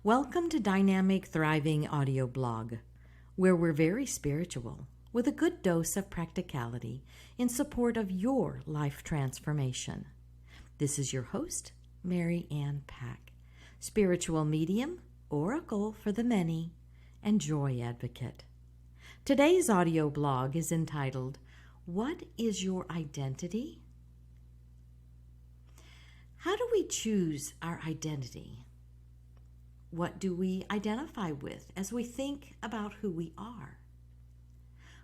Welcome to Dynamic Thriving Audio Blog, where we're very spiritual with a good dose of practicality in support of your life transformation. This is your host, Mary Ann Pack, spiritual medium, oracle for the many, and joy advocate. Today's audio blog is entitled, What is Your Identity? How do we choose our identity? What do we identify with as we think about who we are?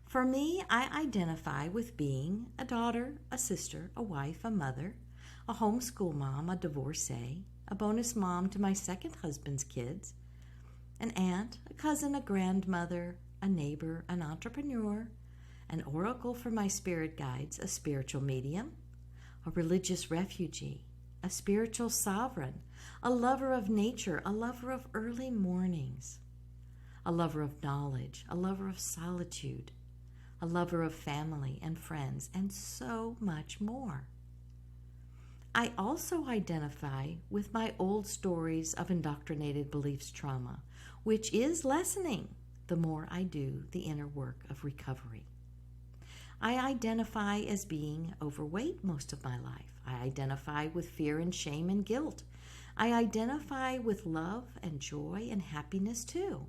For me, I identify with being a daughter, a sister, a wife, a mother, a homeschool mom, a divorcee, a bonus mom to my second husband's kids, an aunt, a cousin, a grandmother, a neighbor, an entrepreneur, an oracle for my spirit guides, a spiritual medium, a religious refugee, a spiritual sovereign, a lover of nature, a lover of early mornings, a lover of knowledge, a lover of solitude, a lover of family and friends, and so much more. I also identify with my old stories of indoctrinated beliefs trauma, which is lessening the more I do the inner work of recovery. I identify as being overweight most of my life. I identify with fear and shame and guilt. I identify with love and joy and happiness too.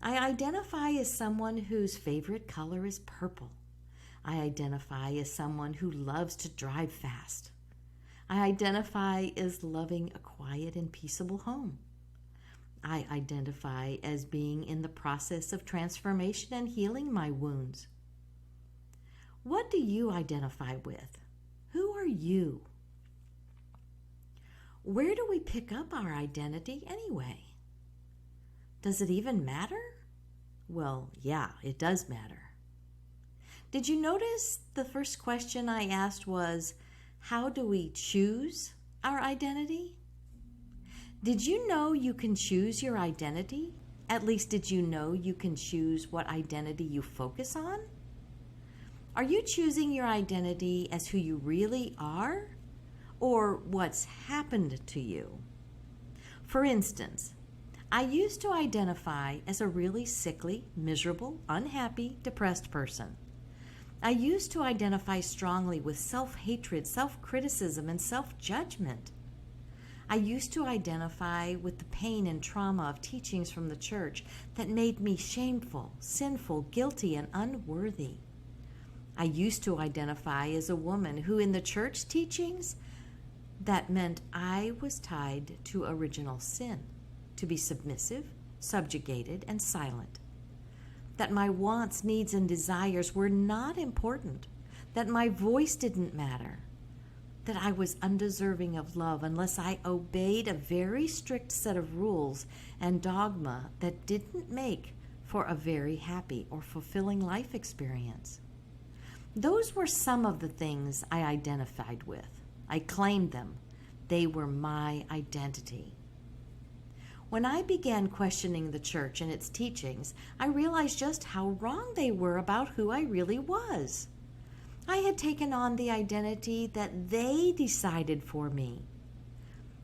I identify as someone whose favorite color is purple. I identify as someone who loves to drive fast. I identify as loving a quiet and peaceable home. I identify as being in the process of transformation and healing my wounds. What do you identify with? Who are you? Where do we pick up our identity anyway? Does it even matter? Well, yeah, it does matter. Did you notice the first question I asked was, how do we choose our identity? Did you know you can choose your identity? At least, did you know you can choose what identity you focus on? Are you choosing your identity as who you really are, or what's happened to you? For instance, I used to identify as a really sickly, miserable, unhappy, depressed person. I used to identify strongly with self-hatred, self-criticism, and self-judgment. I used to identify with the pain and trauma of teachings from the church that made me shameful, sinful, guilty, and unworthy. I used to identify as a woman who, in the church teachings, that meant I was tied to original sin, to be submissive, subjugated, and silent. That my wants, needs, and desires were not important, that my voice didn't matter, that I was undeserving of love unless I obeyed a very strict set of rules and dogma that didn't make for a very happy or fulfilling life experience. Those were some of the things I identified with. I claimed them. They were my identity. When I began questioning the church and its teachings, I realized just how wrong they were about who I really was. I had taken on the identity that they decided for me.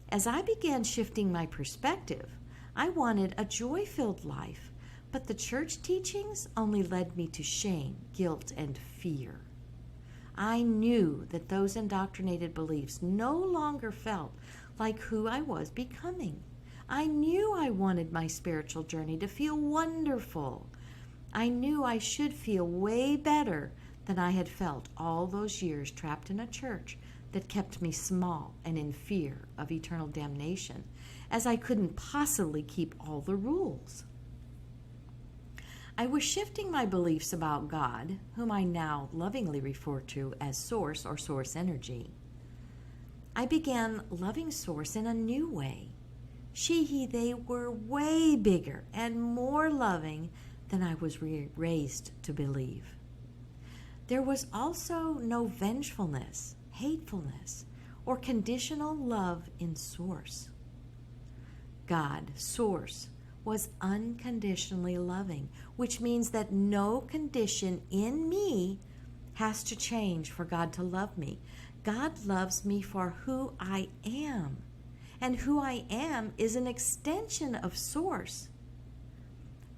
As I began shifting my perspective, I wanted a joy-filled life, but the church teachings only led me to shame, guilt, and fear. I knew that those indoctrinated beliefs no longer felt like who I was becoming. I knew I wanted my spiritual journey to feel wonderful. I knew I should feel way better than I had felt all those years trapped in a church that kept me small and in fear of eternal damnation, as I couldn't possibly keep all the rules. I was shifting my beliefs about God, whom I now lovingly refer to as Source or Source Energy. I began loving Source in a new way. She, he, they were way bigger and more loving than I was raised to believe. There was also no vengefulness, hatefulness, or conditional love in Source. God, Source, was unconditionally loving, which means that no condition in me has to change for God to love me. God loves me for who I am, and who I am is an extension of Source.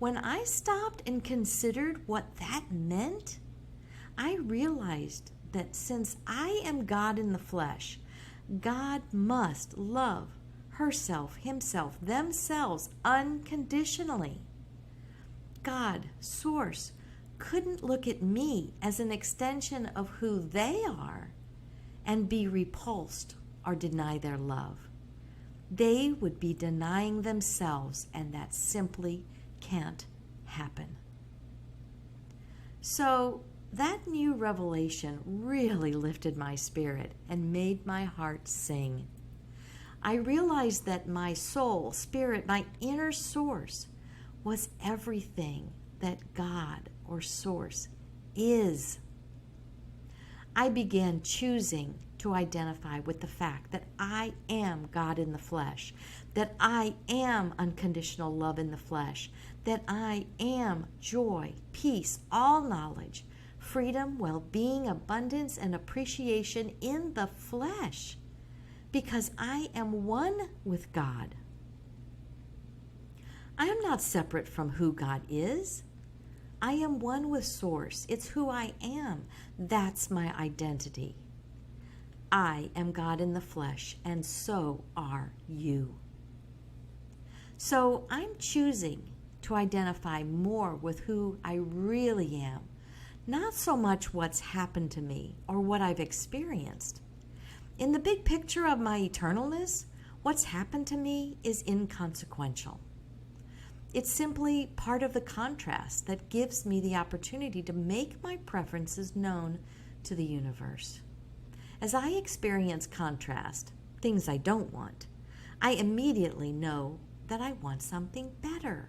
When I stopped and considered what that meant, I realized that since I am God in the flesh, God must love herself, himself, themselves unconditionally. God, Source, couldn't look at me as an extension of who they are and be repulsed or deny their love. They would be denying themselves, and that simply can't happen. So that new revelation really lifted my spirit and made my heart sing. I realized that my soul, spirit, my inner source was everything that God or Source is. I began choosing to identify with the fact that I am God in the flesh, that I am unconditional love in the flesh, that I am joy, peace, all knowledge, freedom, well-being, abundance, and appreciation in the flesh, because I am one with God. I am not separate from who God is. I am one with Source. It's who I am. That's my identity. I am God in the flesh, and so are you. So I'm choosing to identify more with who I really am, not so much what's happened to me or what I've experienced. In the big picture of my eternalness, what's happened to me is inconsequential. It's simply part of the contrast that gives me the opportunity to make my preferences known to the universe. As I experience contrast, things I don't want, I immediately know that I want something better.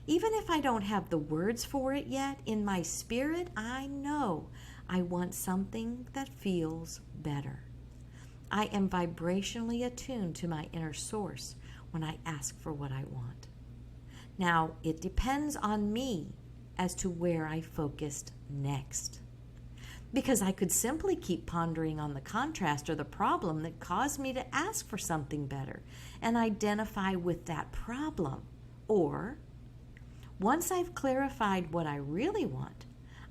Even if I don't have the words for it yet, in my spirit, I know I want something that feels better. I am vibrationally attuned to my inner source when I ask for what I want. Now, it depends on me as to where I focused next. Because I could simply keep pondering on the contrast or the problem that caused me to ask for something better and identify with that problem. Or, once I've clarified what I really want,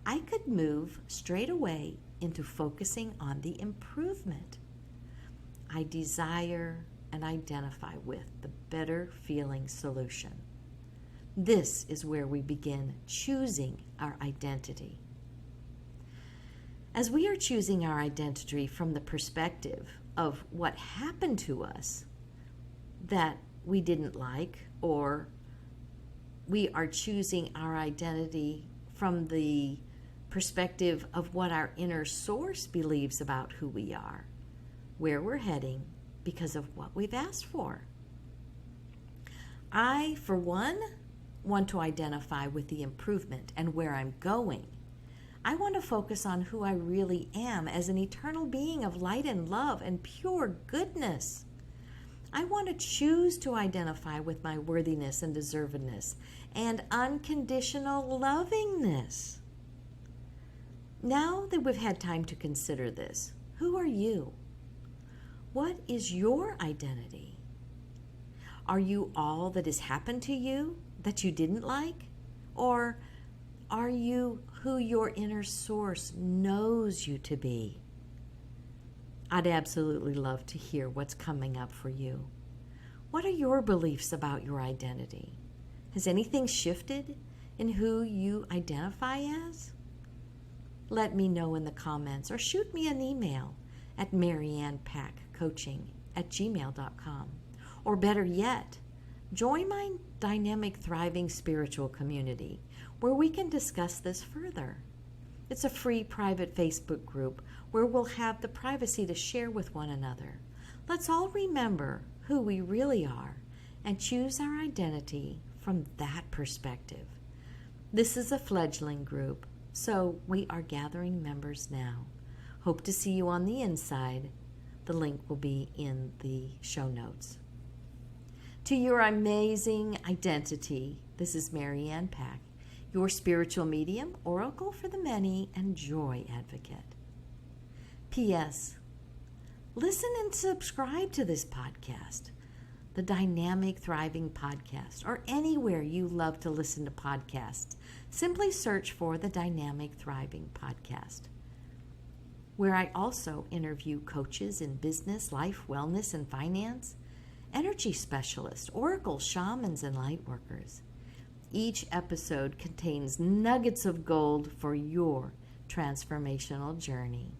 I could move straight away into focusing on the improvement. I desire and identify with the better feeling solution. This is where we begin choosing our identity. As we are choosing our identity from the perspective of what happened to us that we didn't like, or we are choosing our identity from the perspective of what our inner source believes about who we are, where we're heading because of what we've asked for. I, for one, want to identify with the improvement and where I'm going. I want to focus on who I really am as an eternal being of light and love and pure goodness. I want to choose to identify with my worthiness and deservedness and unconditional lovingness. Now that we've had time to consider this, who are you? What is your identity? Are you all that has happened to you that you didn't like? Or are you who your inner source knows you to be? I'd absolutely love to hear what's coming up for you. What are your beliefs about your identity? Has anything shifted in who you identify as? Let me know in the comments or shoot me an email at mariannepackcoaching@gmail.com. Or better yet, join my dynamic, thriving spiritual community where we can discuss this further. It's a free private Facebook group where we'll have the privacy to share with one another. Let's all remember who we really are and choose our identity from that perspective. This is a fledgling group, so we are gathering members now. Hope to see you on the inside. The link will be in the show notes. To your amazing identity, this is Marianne Pack, your spiritual medium, oracle for the many, and joy advocate. P.S. Listen and subscribe to this podcast. the Dynamic Thriving Podcast, or anywhere you love to listen to podcasts. Simply search for the Dynamic Thriving Podcast, where I also interview coaches in business, life, wellness, and finance, energy specialists, oracle, shamans, and light workers. Each episode contains nuggets of gold for your transformational journey.